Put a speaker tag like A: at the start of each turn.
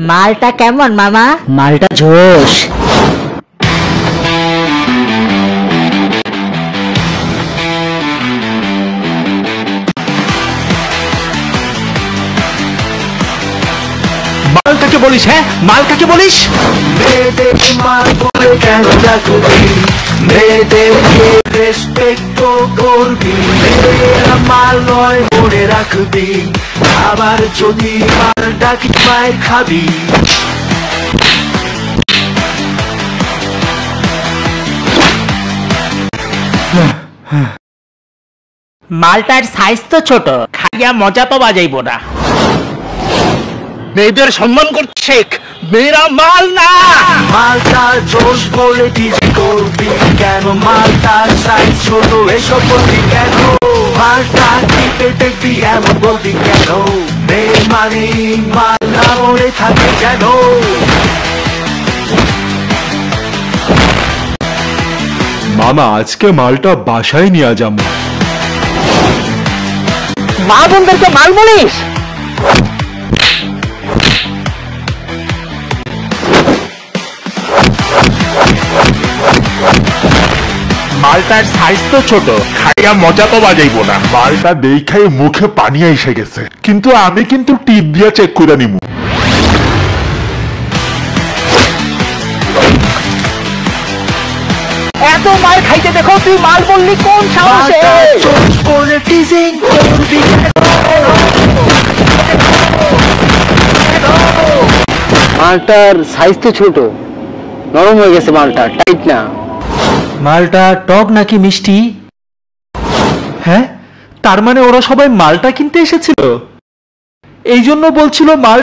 A: মালটা কেমন মামা? মালটা জোশ।
B: মাল কাকে বলিস? হ্যাঁ, মাল কাকে বলিস?
C: মেয়েদের মাল বলে কেন ডাকবি? মেয়েদেরকে রেসপেক্ট করবি। মেয়েরা মাল নয় মনে রাখবি, আবার যদি মাল ডাকি মায়ের খাবি।
A: মালটার সাইজ তো ছোট,
B: খাইয়া মজা তো বাজাইব না। মেয়েদের সম্মান করছে, মেয়েরা মাল না।
C: মালটার জোশ বলে টিজি করবি কেন? মালটার সাইজ ছোট এসব বলবি কেন? মালটা টিপে দেখবি এমন বলবি কেন? মেয়ে মানে মাল না মনে থাকে যেন।
D: মামা আজকে মালটা বাসায় নিয়ে যাবো।
B: মা বোনদেরকে মাল বলিস? মালটার সাইজ তো ছোট, খাইয়া মজা তো বাজাইব না।
D: মালটা দেখাই মুখে পানি এসে গেছে, কিন্তু আমি কিন্তু টিপ দিয়ে চেক করে নিব।
B: এত মাল খাইতে দেখো, তুই মাল বললি কোন সাহসে?
C: মালটার জোশ বলে টিজিং করবি কেন?
E: মালটার সাইজ তো ছোট, নরম হয়ে গেছে, মালটা টাইট না।
B: মালটা টক নাকি মিষ্টি? হ্যাঁ, তার মানে ওরা সবাই মালটা কিনতে এসেছিল, এই জন্য বলছিল মাল